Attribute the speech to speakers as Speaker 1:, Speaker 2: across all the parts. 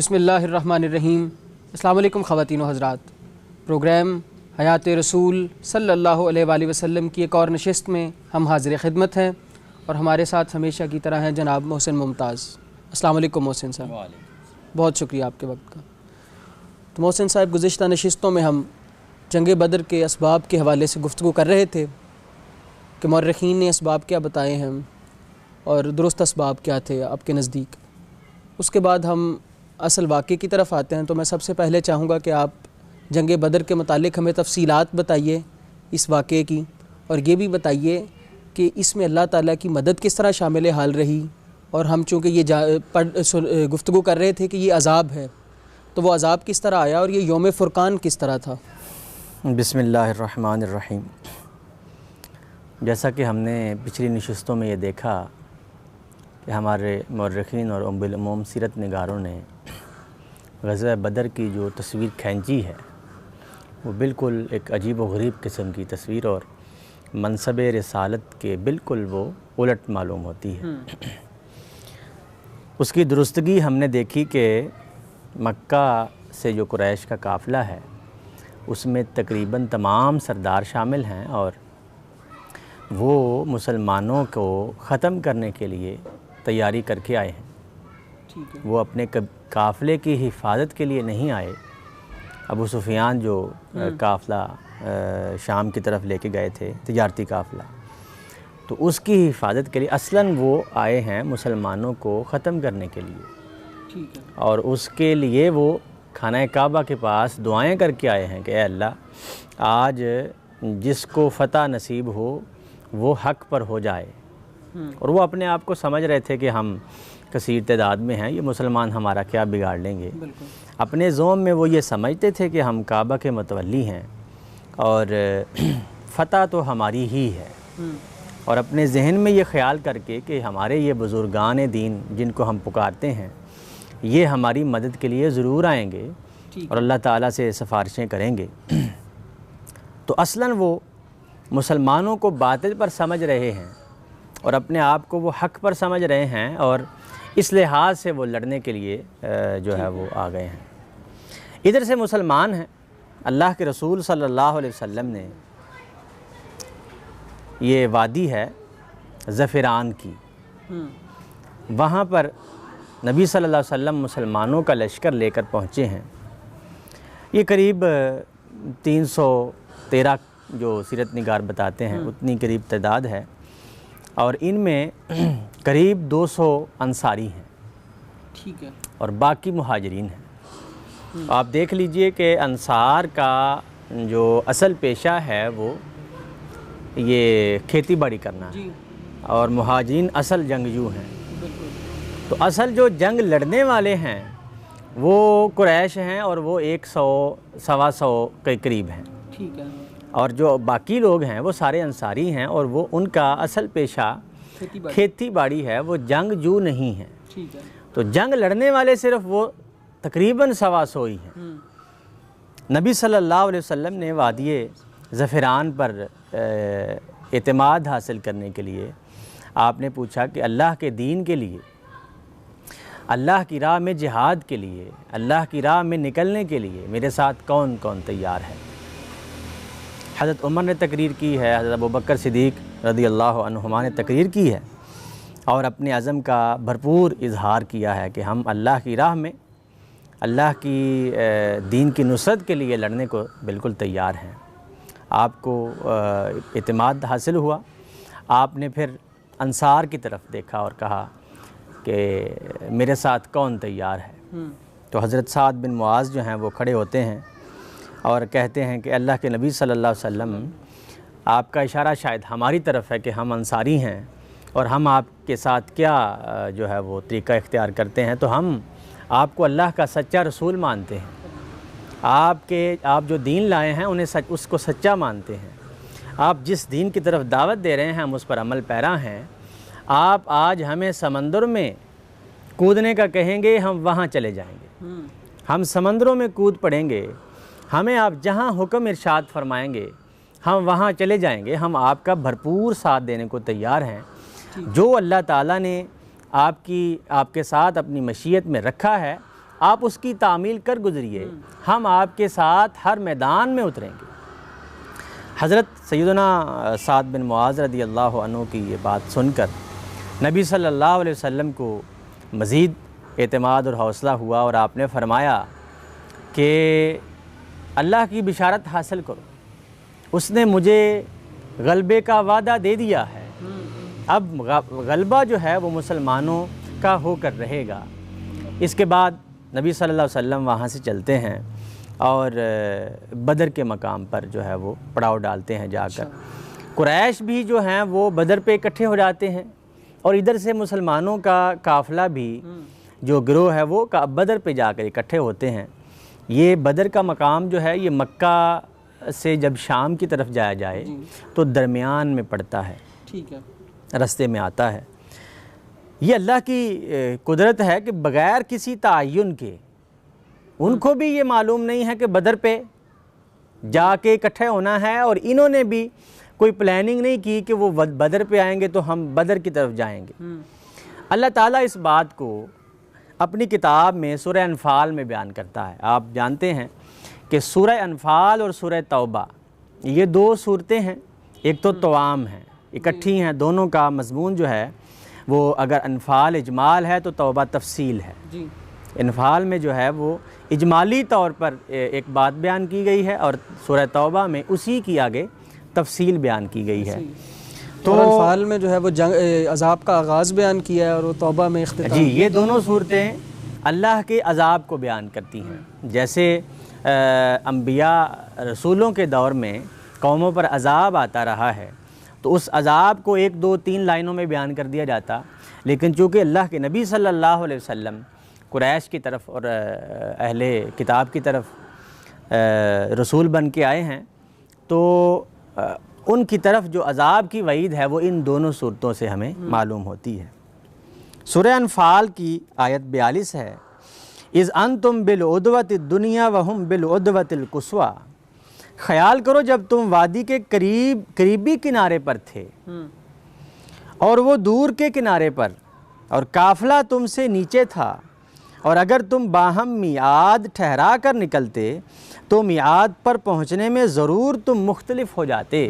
Speaker 1: बिस्मिल्लाहिर्रहमानिर्रहीम। अस्सलाम वालेकुम ख़वातीन व हज़रात। प्रोग्राम हयात रसूल सल्लल्लाहु अलैहि वसल्लम की एक और नशिस्त में हम हाज़िर ख़िदमत हैं और हमारे साथ हमेशा की तरह हैं जनाब मोहसिन मुमताज़। अस्सलाम वालेकुम मोहसिन साहब, बहुत शुक्रिया आपके वक्त का। तो मोहसिन साहब, गुज़िश्ता नशिस्तों में हम जंग बदर के असबाब के हवाले से गुफ्तगू कर रहे थे कि मौर्रिखीन ने असबाब क्या बताए हैं और दुरुस्त असबाब क्या थे आपके नज़दीक। उसके बाद हम असल वाक़े की तरफ आते हैं। तो मैं सबसे पहले चाहूँगा कि आप जंग बदर के मुतालिक हमें तफसीलात बताइए इस वाक़े की, और ये भी बताइए कि इसमें अल्लाह ताला की मदद किस तरह शामिल हाल रही। और हम चूँकि ये गुफ्तगू कर रहे थे कि ये अज़ाब है, तो वो अज़ाब किस तरह आया और ये यौम फ़ुरक़ान किस तरह था।
Speaker 2: बिस्मिल्लाहिर्रहमानिर्रहीम। जैसा कि हमने पिछली नशिस्तों में ये देखा कि हमारे मौर्रिखीन और उम्मुल उमूम सीरत निगारों ने ग़ज़वा बदर की जो तस्वीर खींची है वो बिल्कुल एक अजीब व गरीब किस्म की तस्वीर और मनसब रिसालत के बिल्कुल वो उलट मालूम होती है। उसकी दुरुस्तगी हमने देखी कि मक्का से जो कुरैश का काफ़िला है उसमें तकरीबन तमाम सरदार शामिल हैं और वो मुसलमानों को ख़त्म करने के लिए तैयारी करके आए हैं।
Speaker 1: ठीक है।
Speaker 2: वो अपने काफ़िले की हिफाजत के लिए नहीं आए। अबू सुफियान जो काफ़िला शाम की तरफ लेके गए थे, तिजारती काफ़िला, तो उसकी हिफाजत के लिए असलन वो आए हैं मुसलमानों को ख़त्म करने के लिए।
Speaker 1: ठीक है।
Speaker 2: और उसके लिए वो खाना काबा के पास दुआएं करके आए हैं कि अल्लाह, आज जिसको फ़तह नसीब हो वो हक़ पर हो जाए। और वो अपने आप को समझ रहे थे कि हम कसीर तादाद में हैं, ये मुसलमान हमारा क्या बिगाड़ लेंगे। अपने ज़ोम में वो ये समझते थे कि हम काबा के मतवल्ली हैं और फ़तह तो हमारी ही है। और अपने जहन में ये ख़्याल करके कि हमारे ये बुज़ुर्गान दीन जिनको हम पुकारते हैं ये हमारी मदद के लिए ज़रूर आएंगे और अल्लाह ताला से सिफारिशें करेंगे। तो असलन वो मुसलमानों को बातिल पर समझ रहे हैं और अपने आप को वो हक़ पर समझ रहे हैं और इस लिहाज से वो लड़ने के लिए जो है वो आ गए हैं। इधर से मुसलमान हैं। अल्लाह के रसूल सल्लल्लाहु अलैहि वसल्लम ने ये वादी है ज़फ़रान की, वहाँ पर नबी सल्लल्लाहु अलैहि वसल्लम मुसलमानों का लश्कर लेकर पहुँचे हैं। ये करीब 313 जो सीरत निगार बताते हैं उतनी करीब तादाद है और इनमें करीब 200 अंसारी हैं।
Speaker 1: ठीक है।
Speaker 2: और बाकी मुहाजिरीन हैं। आप देख लीजिए कि अंसार का जो असल पेशा है वो ये खेती बाड़ी करना है और मुहाजिरीन असल जंगजू हैं। तो असल जो जंग लड़ने वाले हैं वो कुरैश हैं और वो 100-125 के करीब हैं।
Speaker 1: ठीक है।
Speaker 2: और जो बाकी लोग हैं वो सारे अंसारी हैं और वो उनका असल पेशा खेती बाड़ी है, वो जंगजू नहीं है।
Speaker 1: ठीक है।
Speaker 2: तो जंग लड़ने वाले सिर्फ वो तकरीबन 125 ही हैं। नबी सल्लल्लाहु अलैहि वसल्लम ने वादिये ज़फ़रान पर एतमाद हासिल करने के लिए आपने पूछा कि अल्लाह के दीन के लिए, अल्लाह की राह में जिहाद के लिए, अल्लाह की राह में निकलने के लिए मेरे साथ कौन कौन तैयार है। हज़रत उमर ने तकरीर की है, हज़रत अबू बकर सिद्दीक़ रज़ियल्लाहु अन्हुमा ने तकरीर की है और अपने अज़म का भरपूर इजहार किया है कि हम अल्लाह की राह में अल्लाह की दीन की नुसरत के लिए लड़ने को बिल्कुल तैयार हैं। आपको इत्मीनान हासिल हुआ। आपने फिर अंसार की तरफ देखा और कहा कि मेरे साथ कौन तैयार है। तो हज़रत साद बिन मुआज़ जो हैं वो खड़े होते हैं और कहते हैं कि अल्लाह के नबी सल्लल्लाहु अलैहि वसल्लम, आपका इशारा शायद हमारी तरफ है कि हम अंसारी हैं और हम आपके साथ क्या जो है वो तरीक़ा इख्तियार करते हैं। तो हम आपको अल्लाह का सच्चा रसूल मानते हैं, आप जो दीन लाए हैं उन्हें उसको सच्चा मानते हैं। आप जिस दीन की तरफ दावत दे रहे हैं हम उस पर अमल पैरा हैं। आप आज हमें समंदर में कूदने का कहेंगे, हम वहाँ चले जाएंगे, हम समंदरों में कूद पड़ेंगे। हमें आप जहाँ हुक्म इरशाद फरमाएंगे हम वहाँ चले जाएंगे। हम आपका भरपूर साथ देने को तैयार हैं। जो अल्लाह ताला ने आपके साथ अपनी मशीयत में रखा है आप उसकी तामील कर गुजरिए, हम आपके साथ हर मैदान में उतरेंगे। हज़रत सैयदना साद बिन मुआज़ रज़ी अल्लाह अन्हु की ये बात सुनकर नबी सल्लल्लाहु अलैहि वसल्लम को मज़ीद एतमाद और हौसला हुआ और आपने फ़रमाया कि अल्लाह की बिशारत हासिल करो, उसने मुझे गलबे का वादा दे दिया है, अब गलबा जो है वो मुसलमानों का होकर रहेगा। इसके बाद नबी सल्लल्लाहु अलैहि वसल्लम वहाँ से चलते हैं और बदर के मकाम पर जो है वो पड़ाव डालते हैं जाकर। कुरैश भी जो हैं वो बदर पे इकट्ठे हो जाते हैं और इधर से मुसलमानों का काफ़िला भी जो गिरोह है वो बदर पे जाकर इकट्ठे होते हैं। ये बदर का मकाम जो है ये मक्का से जब शाम की तरफ जाया जाए तो दरमियान में पड़ता है,
Speaker 1: ठीक है,
Speaker 2: रास्ते में आता है। ये अल्लाह की कुदरत है कि बग़ैर किसी तयन के, उनको भी ये मालूम नहीं है कि बदर पे जाके इकट्ठे होना है और इन्होंने भी कोई प्लानिंग नहीं की कि वो बदर पे आएंगे तो हम बदर की तरफ जाएंगे। अल्लाह ताला इस बात को अपनी किताब में सूरह अनफ़ाल में बयान करता है। आप जानते हैं कि सूरह अनफ़ाल और सूरह तौबा ये दो सूरतें हैं, एक तो तवाम है, इकट्ठी हैं, दोनों का मज़मून जो है वो अगर अनफ़ाल इजमाल है तो तौबा तफसील है। अनफ़ाल में जो है वो इजमाली तौर पर एक बात बयान की गई है और सूरह तौबा में उसी की आगे तफसील बयान की गई है।
Speaker 1: तो अनफ़ाल में जो है वो जंग अज़ाब का आगाज़ बयान किया है और वो तौबा में इख्तिताम।
Speaker 2: जी, ये दोनों सूरतें अल्लाह के अज़ाब को बयान करती हैं। जैसे अंबिया रसूलों के दौर में कौमों पर अज़ाब आता रहा है तो उस अज़ाब को 1, 2, 3 लाइनों में बयान कर दिया जाता, लेकिन चूँकि अल्लाह के नबी सल्लल्लाहु अलैहि वसल्लम कुरैश की तरफ और अहले किताब की तरफ रसूल बन के आए हैं तो उनकी तरफ जो अज़ाब की वईद है वो इन दोनों सूरतों से हमें मालूम होती है। सूरह अनफ़ाल की आयत 42 है, इज़ अंतुम बिल उद्वतिद दुनिया वहुम बिल उद्वतिल कुस्वा। ख्याल करो जब तुम वादी के करीबी किनारे पर थे और वो दूर के किनारे पर, और काफ़िला तुमसे नीचे था, और अगर तुम बाहम मियाद ठहरा कर निकलते तो मियाद पर पहुँचने में ज़रूर तुम मुख्तलिफ हो जाते।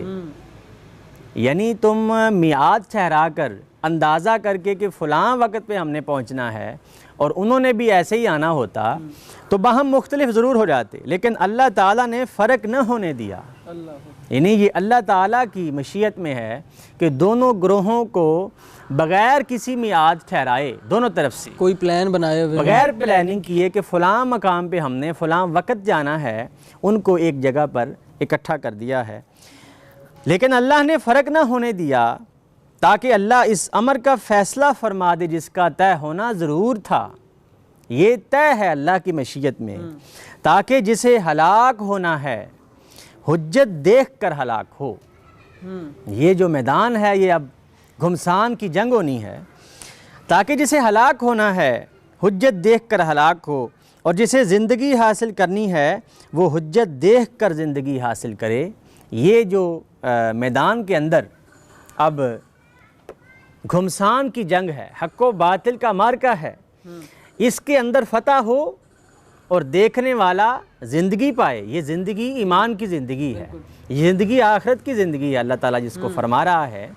Speaker 2: यानी तुम मियाद ठहरा कर अंदाज़ा करके कि फ़लाँ वक्त पे हमने पहुँचना है और उन्होंने भी ऐसे ही आना होता तो बाहम मुख्तलिफ ज़रूर हो जाते, लेकिन अल्लाह ताला ने फ़र्क न होने दिया। यानी ये अल्लाह ताला की मशीयत में है कि दोनों ग्रोहों को बग़ैर किसी मियाद ठहराए, दोनों तरफ से
Speaker 1: कोई प्लान बनाए हुए,
Speaker 2: बग़ैर प्लानिंग किए कि फ़लाँ मकाम पे हमने फ़लाँ वक्त जाना है, उनको एक जगह पर इकट्ठा कर दिया है। लेकिन अल्लाह ने फ़र्क ना होने दिया ताकि अल्लाह इस अमर का फ़ैसला फ़रमा दे जिसका तय होना ज़रूर था। ये तय है अल्लाह की मशीयत में, ताकि जिसे हलाक होना है हुज्जत देख कर हलाक हो। ये जो मैदान है ये अब घुमसान की जंग होनी है, ताकि जिसे हलाक होना है हुज्जत देख कर हलाक हो और जिसे ज़िंदगी हासिल करनी है वो हुज्जत देख कर ज़िंदगी हासिल करे। ये जो मैदान के अंदर अब घुमसान की जंग है, हक़ व बातिल का मार्का है, इसके अंदर फ़तह हो और देखने वाला ज़िंदगी पाए। ये ज़िंदगी ईमान की ज़िंदगी है, ये ज़िंदगी आखिरत की ज़िंदगी है अल्लाह ताला जिसको फरमा रहा है।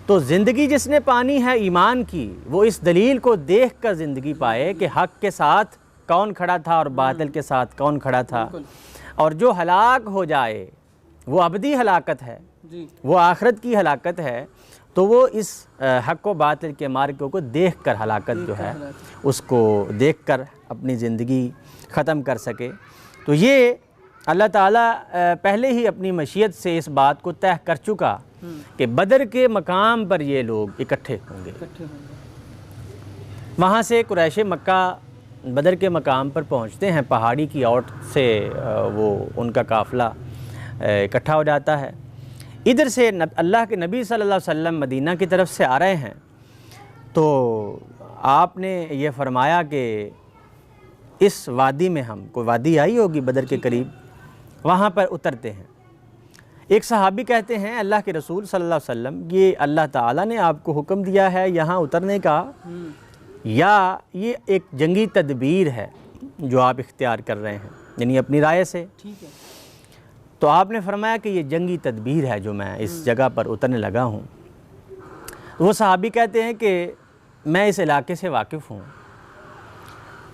Speaker 2: तो ज़िंदगी जिसने पानी है ईमान की, वो इस दलील को देख कर ज़िंदगी पाए कि हक़ के साथ कौन खड़ा था और बातिल के साथ कौन खड़ा था। और जो हलाक हो जाए वो अबदी हलाकत है, वो आखिरत की हलाकत है, तो वो इस हक़ व बातिल के मार्कों को देख कर हलाकत जो है उसको देख कर अपनी ज़िंदगी ख़त्म कर सके। तो ये अल्लाह ताला पहले ही अपनी मशीयत से इस बात को तय कर चुका कि बदर के मकाम पर ये लोग इकट्ठे होंगे। वहाँ से कुरैश मक्का बदर के मकाम पर पहुँचते हैं, पहाड़ी की ओट से वो उनका काफ़िला इकट्ठा हो जाता है। इधर से अल्लाह के नबी सल्लल्लाहु अलैहि वसल्लम मदीना की तरफ से आ रहे हैं तो आपने ये फरमाया कि इस वादी में, हम कोई वादी आई होगी बदर के करीब, वहाँ पर उतरते हैं। एक सहाबी कहते हैं अल्लाह के रसूल सल्लल्लाहु अलैहि वसल्लम, ये अल्लाह ताला ने आपको हुक्म दिया है यहाँ उतरने का या ये एक जंगी तदबीर है? जो आप इख्तियार कर रहे हैं, यानी अपनी राय से।
Speaker 1: ठीक है।
Speaker 2: तो आपने फरमाया कि ये जंगी तदबीर है जो मैं इस जगह पर उतरने लगा हूँ। वो सहाबी कहते हैं कि मैं इस इलाके से वाकिफ़ हूँ,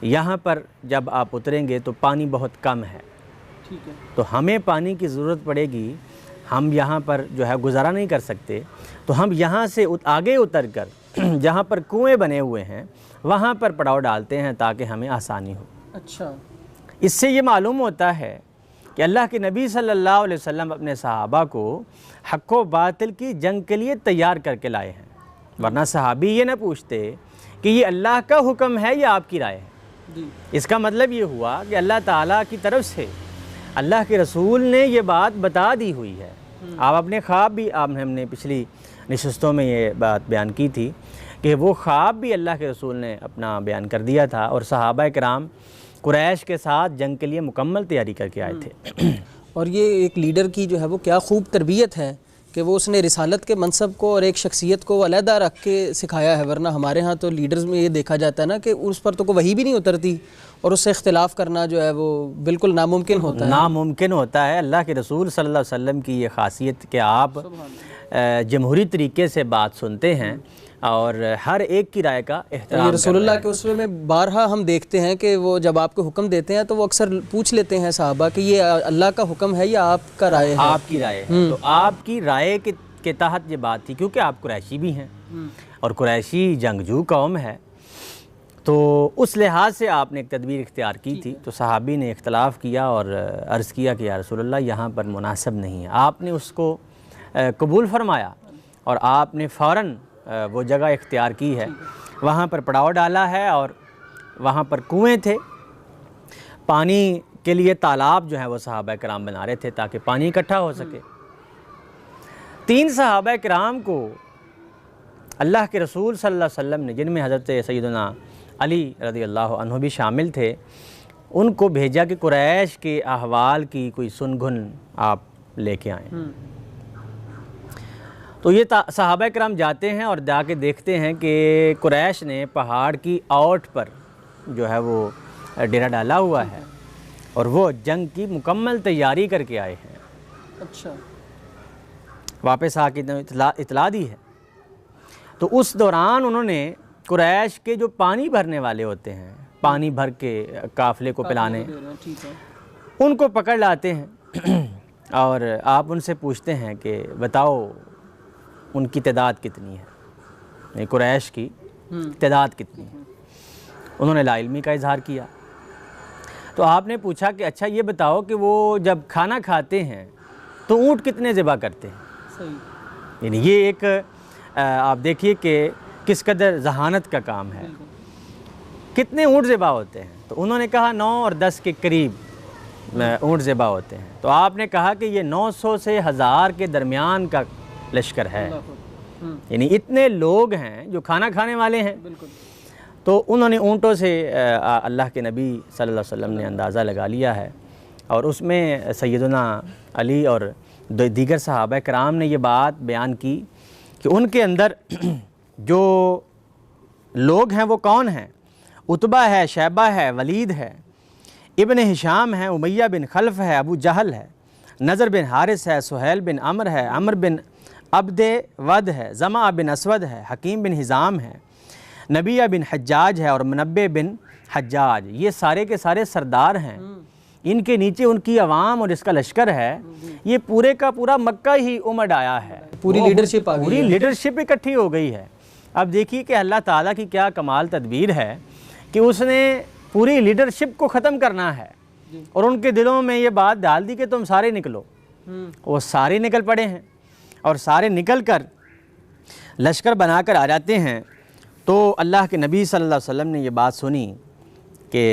Speaker 2: यहाँ पर जब आप उतरेंगे तो पानी बहुत कम है,
Speaker 1: ठीक है।
Speaker 2: तो हमें पानी की ज़रूरत पड़ेगी, हम यहाँ पर जो है गुजारा नहीं कर सकते, तो हम यहाँ से आगे उतर कर जहाँ पर कुएँ बने हुए हैं वहाँ पर पड़ाव डालते हैं ताकि हमें आसानी हो।
Speaker 1: अच्छा।
Speaker 2: इससे ये मालूम होता है कि अल्लाह के नबी सल्लल्लाहु अलैहि वसल्लम अपने सहाबा को हक़ व बातिल की जंग के लिए तैयार करके लाए हैं, वरना सहाबी ये ना पूछते कि ये अल्लाह का हुक्म है या आपकी राय है। इसका मतलब ये हुआ कि अल्लाह ताला की तरफ से अल्लाह के रसूल ने ये बात बता दी हुई है। आप अपने ख्वाब भी, हमने पिछली नशिस्तों में ये बात बयान की थी कि वो ख्वाब भी अल्लाह के रसूल ने अपना बयान कर दिया था, और सहाबा किराम कुरैश के साथ जंग के लिए मुकम्मल तैयारी करके आए थे।
Speaker 1: और ये एक लीडर की जो है वो क्या खूब तरबियत है कि वो उसने रिसालत के मनसब को और एक शख्सियत को अलहदा रख के सिखाया है, वरना हमारे यहाँ तो लीडर्स में ये देखा जाता है ना कि उस पर तो कोई वही भी नहीं उतरती और उससे इख्तिलाफ़ करना जो है वो बिल्कुल नामुमकिन होता है।
Speaker 2: नामुमकिन होता है। अल्लाह के रसूल सल्लल्लाहु अलैहि वसल्लम की ये खासियत कि आप जमहूरी तरीके से बात सुनते हैं और हर एक की राय का एहतराम।
Speaker 1: रसूलुल्लाह के उसवे में बारहा हम देखते हैं कि वो जब आपको हुक्म देते हैं तो वो अक्सर पूछ लेते हैं साहबा कि ये अल्लाह का हुक्म है या आपका राय है?
Speaker 2: आपकी राय है। तो आपकी राय के तहत ये बात थी, क्योंकि आप कुरैशी भी हैं और कुरैशी जंगजू कौम है, तो उस लिहाज से आपने एक तदबीर इख्तियार की थी। तो सहाबी ने इख्तलाफ़ किया और अर्ज़ किया कि या रसूलुल्लाह यहाँ पर मुनासिब नहीं है। आपने उसको कबूल फरमाया और आपने फ़ौरन वो जगह इख्तियार की है, वहाँ पर पड़ाव डाला है और वहाँ पर कुएँ थे, पानी के लिए तालाब जो है वो सहाबा किराम बना रहे थे ताकि पानी इकट्ठा हो सके। 3 सहाबा किराम को अल्लाह के रसूल सल्लल्लाहु अलैहि वसल्लम ने, जिनमें हज़रत सैयदना अली रज़ी अल्लाह अन्हु भी शामिल थे, उनको भेजा कि कुरैश के अहवाल की कोई सुनगुन आप लेके आएँ। तो ये सहाबा किराम जाते हैं और जाके देखते हैं कि कुरैश ने पहाड़ की ओट पर जो है वो डेरा डाला हुआ है और वो जंग की मुकम्मल तैयारी करके आए हैं।
Speaker 1: अच्छा।
Speaker 2: वापस आके इतला दी है। तो उस दौरान उन्होंने कुरैश के जो पानी भरने वाले होते हैं, पानी भर के काफ़िले को पिलाने, उनको पकड़ लाते हैं और आप उनसे पूछते हैं कि बताओ उनकी तादाद कितनी है, कुरैश की तादाद कितनी है। उन्होंने लाइल्मी का इजहार किया। तो आपने पूछा कि अच्छा ये बताओ कि वो जब खाना खाते हैं तो ऊँट कितने ज़िबा करते हैं? सही। यानी ये एक आप देखिए कि किस कदर जहानत का काम है। कितने ऊँट ज़िबा होते हैं? तो उन्होंने कहा 9 और 10 के करीब ऊँट ज़िबा होते हैं। तो आपने कहा कि ये 900 से 1000 के दरमियान का लश्कर है, यानी इतने लोग हैं जो खाना खाने वाले हैं। बिल्कुल। तो उन्होंने ऊँटों से अल्लाह के नबी सल्लल्लाहु अलैहि वसल्लम ने अंदाज़ा लगा लिया है और उसमें सैयदना अली और दीगर सहाबा किराम ने ये बात बयान की कि उनके अंदर जो लोग हैं वो कौन हैं। उतबा है, शैबा है, वलीद है, इब्न हिशाम है, उमैया बिन खल्फ है, अबू जहल है, नज़र बिन हारिस है, सुहैल बिन अमर है, अमर बिन अब्दे वद है, जमा बिन असवद है, हकीम बिन हिज़ाम है, नबिया बिन हज्जाज है और मुनब्बे बिन हज्जाज। ये सारे के सारे सरदार हैं। इनके नीचे उनकी आवाम और इसका लश्कर है। ये पूरे का पूरा मक्का ही उमड़ आया है,
Speaker 1: पूरी लीडरशिप आ गई,
Speaker 2: पूरी लीडरशिप इकट्ठी हो गई है। अब देखिए कि अल्लाह ताला की क्या कमाल तदबीर है कि उसने पूरी लीडरशिप को ख़त्म करना है और उनके दिलों में ये बात डाल दी कि तुम सारे निकलो। वो सारे निकल पड़े हैं और सारे निकल कर लश्कर बनाकर आ जाते हैं। तो अल्लाह के नबी सल्लल्लाहु अलैहि वसल्लम ने ये बात सुनी कि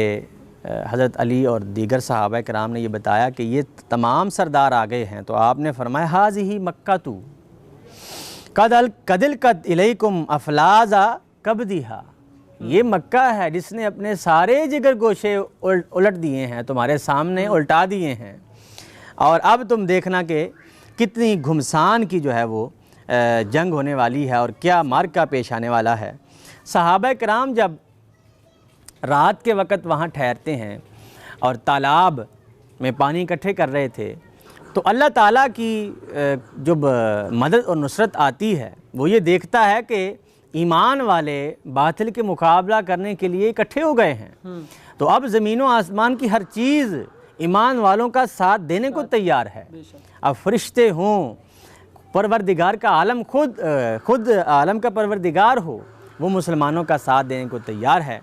Speaker 2: हज़रत अली और दीगर सहाबा किराम ने ये बताया कि ये तमाम सरदार आ गए हैं। तो आपने फरमाया हाज़िही मक्का तू कदिल कद इलैकुम अफलाज़ा कबदिहा, ये मक्का है जिसने अपने सारे जिगर गोशे उलट दिए हैं, तुम्हारे सामने उल्टा दिए हैं। और अब तुम देखना कि कितनी घुमसान की जो है वो जंग होने वाली है और क्या मार्का पेश आने वाला है। सहाबा किराम जब रात के वक़्त वहाँ ठहरते हैं और तालाब में पानी इकट्ठे कर रहे थे, तो अल्लाह ताला की जब मदद और नुसरत आती है वो ये देखता है कि ईमान वाले बातिल के मुकाबला करने के लिए इकट्ठे हो गए हैं। तो अब ज़मीन व आसमान की हर चीज़ ईमान वालों का साथ देने को तैयार है। अब फरिश्ते हों, परवरदिगार का आलम खुद आलम का परवरदिगार हो, वो मुसलमानों का साथ देने को तैयार है।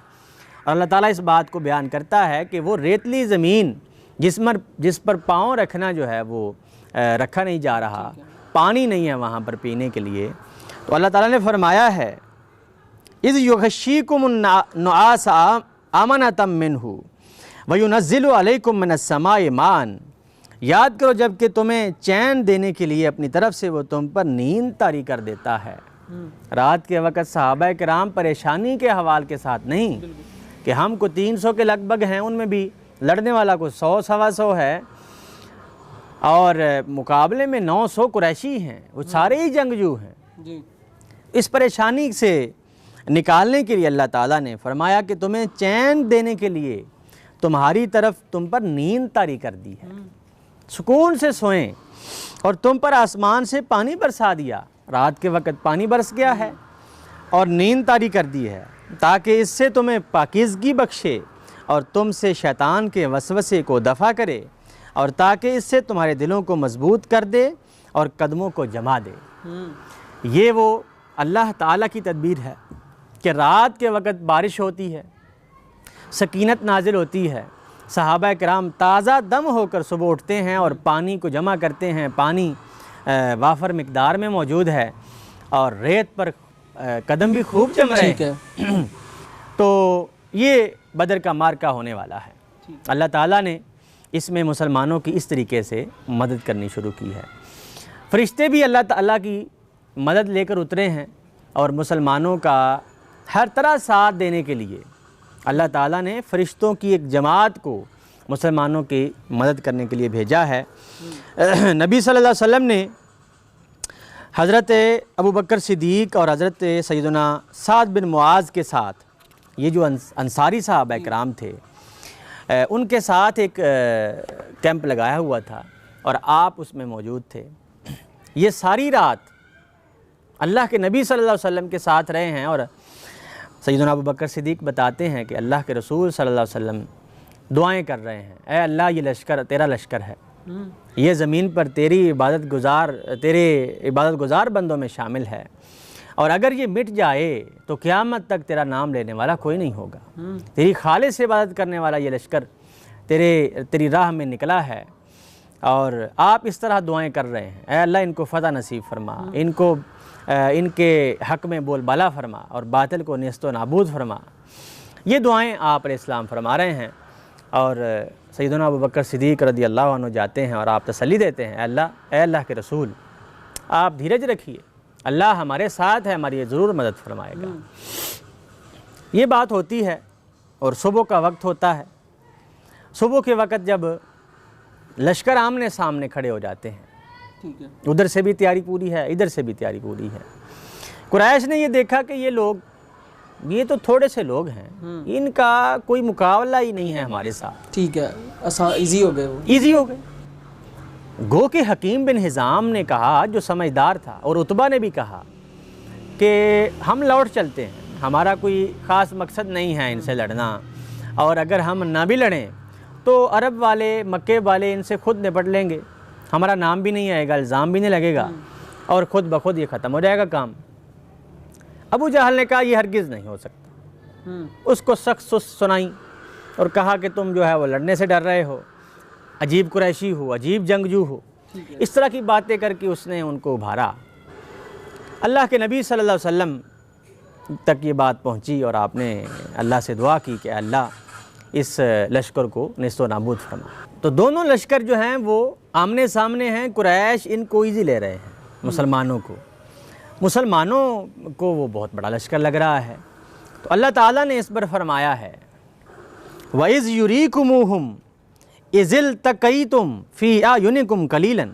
Speaker 2: और अल्लाह ताला इस बात को बयान करता है कि वो रेतली ज़मीन जिस पर पाँव रखना जो है वो रखा नहीं जा रहा, पानी नहीं है वहाँ पर पीने के लिए। तो अल्लाह ताला ने फरमाया है, इज़ युग़श्शीकुम नुआस आमनतम मिन्हु व युनज़्ज़िलु अलैकुम मिनस्समाइ मान। याद करो जबकि तुम्हें चैन देने के लिए अपनी तरफ से वो तुम पर नींद तारी कर देता है। रात के वक़्त सहाबा किराम परेशानी के हवाल के साथ नहीं कि हम को 300 के लगभग हैं, उनमें भी लड़ने वाला को 100 सवा 100 है और मुकाबले में 900 कुरैशी हैं, वो सारे ही जंगजू हैं जी। इस परेशानी से निकालने के लिए अल्लाह ताला ने फरमाया कि तुम्हें चैन देने के लिए तुम्हारी तरफ तुम पर नींद तारी कर दी है, सुकून से सोएं, और तुम पर आसमान से पानी बरसा दिया। रात के वक़्त पानी बरस गया है और नींद तारी कर दी है ताकि इससे तुम्हें पाकीज़गी बख्शे और तुमसे शैतान के वसवसे को दफ़ा करे, और ताकि इससे तुम्हारे दिलों को मजबूत कर दे और कदमों को जमा दे। ये वो अल्लाह ताला की तदबीर है कि रात के वक़्त बारिश होती है, सकीनत नाजिल होती है, सहाबा किराम ताज़ा दम होकर सुबह उठते हैं और पानी को जमा करते हैं। पानी वाफर मिकदार में मौजूद है और रेत पर कदम भी खूब जम रहे हैं। तो ये बदर का मार्का होने वाला है। अल्लाह ताला ने इसमें मुसलमानों की इस तरीके से मदद करनी शुरू की है। फरिश्ते भी अल्लाह ताला की मदद लेकर उतरे हैं और मुसलमानों का हर तरह साथ देने के लिए अल्लाह ताला ने फरिश्तों की एक जमात को मुसलमानों की मदद करने के लिए भेजा है। नबी सल्लल्लाहु अलैहि वसल्लम ने हज़रत अबू बकर सिद्दीक़ और हज़रत सैयदना साद बिन मुआज़ के साथ, ये जो अंसारी साहब इकराम थे, उनके साथ एक कैंप लगाया हुआ था और आप उसमें मौजूद थे। ये सारी रात अल्लाह के नबी सल्लल्लाहु अलैहि वसल्लम के साथ रहे हैं। और सैयदना अबू बकर सिद्दीक़ बताते हैं कि अल्लाह के रसूल सल्लल्लाहु अलैहि वसल्लम दुआएं कर रहे हैं, ऐ अल्लाह ये लश्कर तेरा लश्कर है, ये ज़मीन पर तेरे इबादत गुजार बंदों में शामिल है, और अगर ये मिट जाए तो क़यामत तक तेरा नाम लेने वाला कोई नहीं होगा। तेरी खालिस इबादत करने वाला ये लश्कर तेरी राह में निकला है। और आप इस तरह दुआएं कर रहे हैं, ऐ अल्लाह इनको फ़तह नसीब फरमा, इनके हक़ में बोलबाला फरमा और बातिल को नेस्तो नाबूद फरमा। ये दुआएं आप अलैहिस्सलाम फरमा रहे हैं। और सैयदना अबू बकर सिद्दीक़ रज़ी अल्लाह अन्हु जाते हैं और आप तसल्ली देते हैं, ऐ अल्लाह के रसूल आप धीरज रखिए, अल्लाह हमारे साथ है, हमारी ज़रूर मदद फरमाएगा। ये बात होती है और सुबह का वक्त होता है। सुबह के वक्त जब लश्कर आमने सामने खड़े हो जाते हैं, ठीक है, उधर से भी तैयारी पूरी है, इधर से भी तैयारी पूरी है। कुरैश ने ये देखा कि ये तो थोड़े से लोग हैं, इनका कोई मुकाबला ही नहीं है हमारे साथ। ठीक है, ईजी हो गए। गो के हकीम बिन हिज़ाम ने कहा, जो समझदार था, और उतबा ने भी कहा कि हम लौट चलते हैं, हमारा कोई ख़ास मकसद नहीं है इनसे लड़ना, और अगर हम ना भी लड़ें तो अरब वाले, मक्के वाले इनसे खुद निपट लेंगे, हमारा नाम भी नहीं आएगा, इल्ज़ाम भी नहीं लगेगा और ख़ुद ब खुद ये ख़त्म हो जाएगा काम। अबू जहल ने कहा ये हरगिज़ नहीं हो सकता। उसको सख्त सुनाई और कहा कि तुम जो है वो लड़ने से डर रहे हो, अजीब कुरैशी हो, अजीब जंगजू हो, इस तरह की बातें करके उसने उनको उभारा। अल्लाह के नबी सल्लल्लाहु अलैहि वसल्लम तक ये बात पहुंची और आपने अल्लाह से दुआ की कि अल्लाह इस लश्कर को नेस्तो नाबूद फरमा। तो दोनों लश्कर जो हैं वो आमने सामने हैं। कुरैश इनको ईज़ी ले रहे हैं, मुसलमानों को वो बहुत बड़ा लश्कर लग रहा है। तो अल्लाह ताला ने इस पर फरमाया है, वइज़ युरीकुमुहुम इज़िल तक़ईतुम फ़ी अयुनिकुम कलीलन।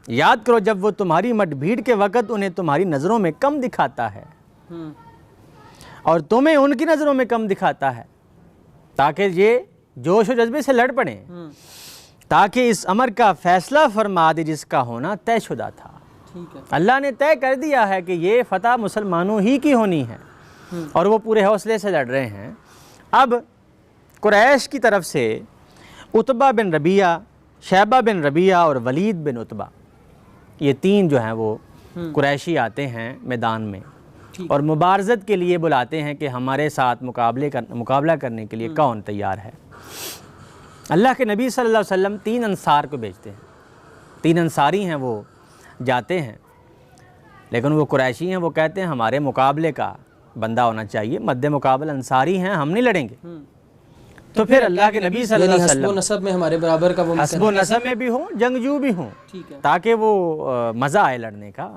Speaker 2: याद करो जब वो तुम्हारी मठभीड़ के वक़्त उन्हें तुम्हारी नज़रों में कम दिखाता है और तुम्हें उनकी नज़रों में कम दिखाता है। ताकि ये जोश और जज्बे से लड़ पड़े, ताकि इस अमर का फैसला फरमा दे जिसका होना तयशुदा था।
Speaker 1: ठीक है।
Speaker 2: अल्लाह ने तय कर दिया है कि ये फ़तह मुसलमानों ही की होनी है और वो पूरे हौसले से लड़ रहे हैं। अब कुरैश की तरफ से उतबा बिन रबिया, शैबा बिन रबिया और वलीद बिन उतबा, ये 3 जो हैं वो कुरैशी आते हैं मैदान में और मुबारज़त के लिए बुलाते हैं कि हमारे साथ मुकाबला करने के लिए कौन तैयार है। अल्लाह के नबी सल्लल्लाहु अलैहि वसल्लम 3 अंसार को भेजते हैं। 3 अंसारी हैं, वो जाते हैं, लेकिन वो कुरैशी हैं। वो कहते हैं हमारे मुकाबले का बंदा होना चाहिए, मद्दे मुकाबला अंसारी हैं, हम नहीं लड़ेंगे। तो फिर अल्लाह के नबी सल्लल्लाहु अलैहि वसल्लम
Speaker 1: नसब में हमारे बराबर का वो
Speaker 2: हस्बो नसब में भी हों, जंगजू भी हों, ताकि वो मज़ा आए लड़ने का।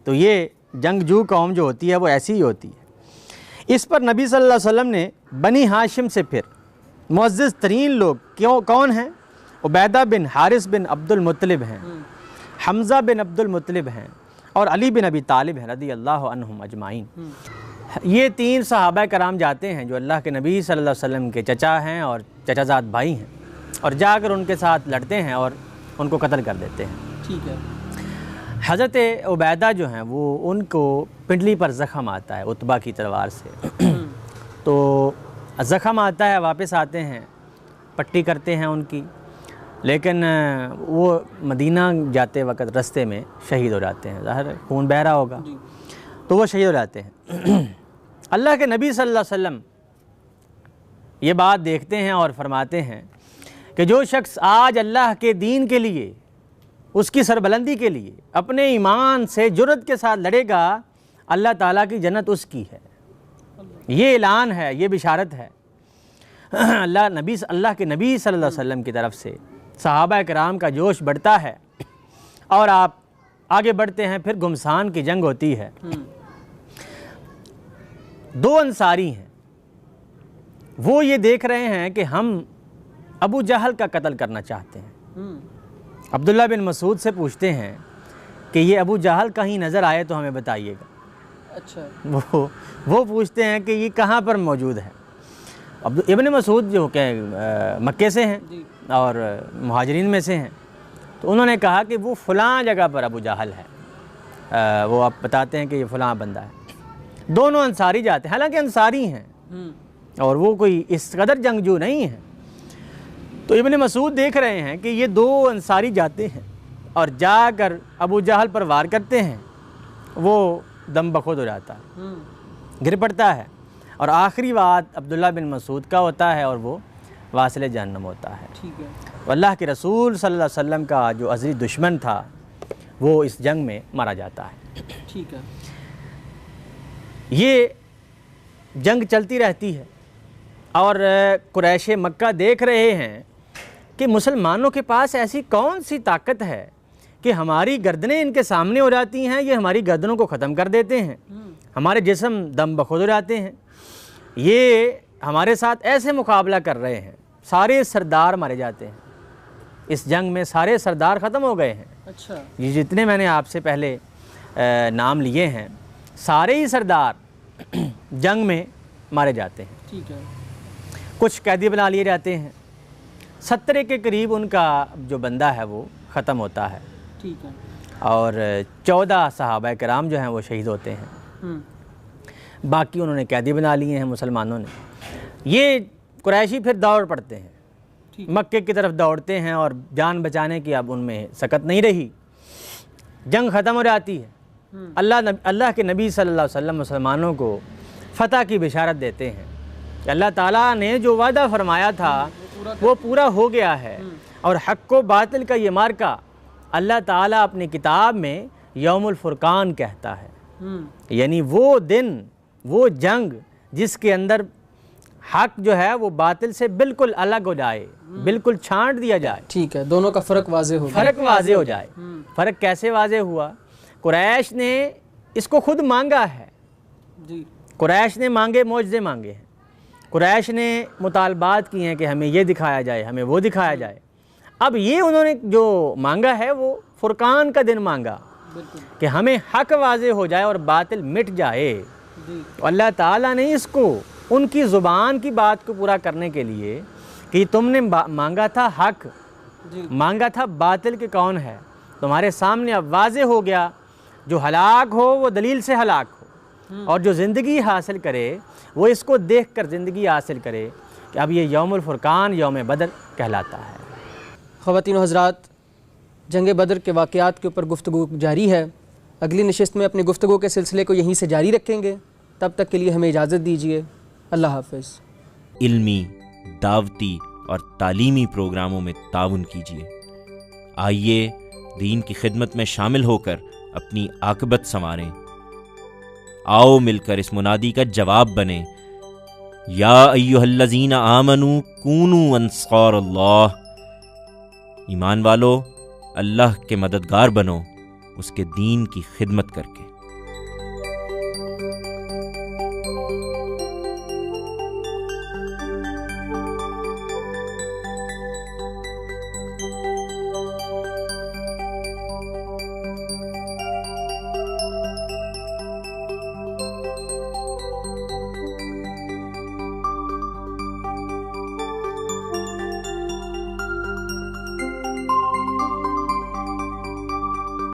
Speaker 2: तो ये जंगजू कौम जो होती है वो ऐसी ही होती है। इस पर नबी सल्लल्लाहु अलैहि वसल्लम ने बनी हाशिम से फिर मुअज़्ज़ज़ तरीन लोग कौन हैं? उबैदा बिन हारिस बिन अब्दुल मुत्तलिब हैं, हमज़ा बिन अब्दुल मुत्तलिब हैं और अली बिन अबी तालिब हैं रज़ियल्लाहु अन्हुम अजमाइन। ये 3 सहाबा कराम जाते हैं जो अल्लाह के नबी सल्लल्लाहु अलैहि वसल्लम के चचा हैं और चचाजाद भाई हैं, और जाकर उनके साथ लड़ते हैं और उनको कत्ल कर देते हैं।
Speaker 1: ठीक है।
Speaker 2: हज़रत उबैदा जो हैं वो उनको पिंडली पर ज़ख़म आता है उतबा की तलवार से। तो ज़ख़म आता है, वापस आते हैं, पट्टी करते हैं उनकी, लेकिन वो मदीना जाते वक्त रास्ते में शहीद हो जाते हैं। ज़ाहिर खून बह रहा होगा, तो वो शहीद हो जाते हैं। अल्लाह के नबी सल्लल्लाहु अलैहि वसल्लम ये बात देखते हैं और फरमाते हैं कि जो शख्स आज अल्लाह के दीन के लिए, उसकी सरबलंदी के लिए अपने ईमान से जुर्रत के साथ लड़ेगा, अल्लाह ताला की जन्नत उसकी है। ये ऐलान है, ये बिशारत है अल्लाह के नबी सल्लल्लाहु अलैहि वसल्लम की तरफ से। सहाबा कराम का जोश बढ़ता है और आप आगे बढ़ते हैं। फिर घुमसान की जंग होती है। 2 अंसारी हैं, वो ये देख रहे हैं कि हम अबू जहल का कत्ल करना चाहते हैं। अब्दुल्ला बिन मसूद से पूछते हैं कि ये अबू जहल कहीं नज़र आए तो हमें बताइएगा।
Speaker 1: अच्छा।
Speaker 2: वो पूछते हैं कि ये कहाँ पर मौजूद है। इब्न मसूद जो कि मक्के से हैं और मुहाजिरीन में से हैं, तो उन्होंने कहा कि वो फ़लाँ जगह पर अबू जहल है। वो आप बताते हैं कि ये फ़लाँ बंदा है। दोनों अंसारी जाते हैं, हालांकि अंसारी हैं और वो कोई इस कदर जंगजू नहीं है। तो इब्न मसूद देख रहे हैं कि ये 2 अंसारी जाते हैं और जाकर अबू जहल पर वार करते हैं। वो दम बखुद हो जाता है, गिर पड़ता है, और आखिरी बात अब्दुल्ला बिन मसूद का होता है और वो वासिले जहन्नम होता है।
Speaker 1: ठीक है।
Speaker 2: अल्लाह के रसूल सल्लल्लाहु अलैहि वसल्लम का जो अज़ीज़ दुश्मन था वो इस जंग में मारा जाता है।
Speaker 1: ठीक है।
Speaker 2: ये जंग चलती रहती है और कुरैश मक्का देख रहे हैं कि मुसलमानों के पास ऐसी कौन सी ताकत है कि हमारी गर्दनें इनके सामने हो जाती हैं, ये हमारी गर्दनों को ख़त्म कर देते हैं, हमारे जिस्म दम बखुद हो जाते हैं। ये हमारे साथ ऐसे मुकाबला कर रहे हैं, सारे सरदार मारे जाते हैं। इस जंग में सारे सरदार ख़त्म हो गए हैं।
Speaker 1: अच्छा।
Speaker 2: ये जितने मैंने आपसे पहले नाम लिए हैं, सारे ही सरदार जंग में मारे जाते हैं।
Speaker 1: ठीक है।
Speaker 2: कुछ कैदी बना लिए जाते हैं। 70 के करीब उनका जो बंदा है वो ख़त्म होता है।
Speaker 1: ठीक है।
Speaker 2: और 14 सहाबा कराम जो हैं वो शहीद होते हैं। बाकी उन्होंने कैदी बना लिए हैं मुसलमानों ने। ये कुरैशी फिर दौड़ पड़ते हैं, मक्के की तरफ दौड़ते हैं और जान बचाने की अब उनमें सकत नहीं रही। जंग ख़त्म हो जाती है। अल्लाह के नबी सल्लल्लाहु अलैहि वसल्लम मुसलमानों को फ़तह की बिशारत देते हैं कि अल्लाह ताला ने जो वादा फरमाया था वो पूरा हो गया है, और हक़ व बातिल का ये मार्का अल्लाह ताला अपनी किताब में यौमुल फुरकान कहता है। यानी वो दिन, वो जंग जिसके अंदर हक़ जो है वो बातिल से बिल्कुल अलग हो जाए, बिल्कुल छांट दिया जाए।
Speaker 1: ठीक है, दोनों का फ़र्क वाज़े हो,
Speaker 2: फ़र्क वाज़े हो जाए। फ़र्क कैसे वाज़े हुआ? कुरैश ने इसको खुद मांगा है
Speaker 1: जी।
Speaker 2: कुरैश ने मांगे मौजज़े मांगे हैं। कुरैश ने मुतालबात किए हैं कि हमें ये दिखाया जाए, हमें वो दिखाया जाए। अब ये उन्होंने जो मांगा है वो फुरकान का दिन मांगा कि हमें हक़ वाज़े हो जाए और बातिल मिट जाए। तो अल्लाह ताला ने इसको उनकी ज़ुबान की बात को पूरा करने के लिए कि तुमने मांगा था हक, मांगा था बातिल के कौन है, तुम्हारे सामने अब वाज़े हो गया, जो हलाक हो वो दलील से हलाक हो, और जो ज़िंदगी हासिल करे वो इसको देख कर ज़िंदगी हासिल करे कि अब ये यौमुल फुरकान, यौम बदर कहलाता है।
Speaker 1: ख़वातीन व हज़रात, जंग बदर के वाक़यात के ऊपर गुफ्तगू जारी है। अगली नशिस्त में अपनी गुफ्तगू के सिलसिले को यहीं से जारी रखेंगे। तब तक के लिए हमें इजाज़त दीजिए। अल्लाह हाफ़िज़।
Speaker 3: इल्मी, दावती और तालीमी प्रोग्रामों में ताउन कीजिए। आइए दीन की खिदमत में शामिल होकर अपनी आक़िबत संवारें। आओ मिलकर इस मुनादी का जवाब बने, या अय्युहल्लज़ीना आमनू कूनू अंसारल्लाह। ईमान वालो, अल्लाह के मददगार बनो उसके दीन की खिदमत करके।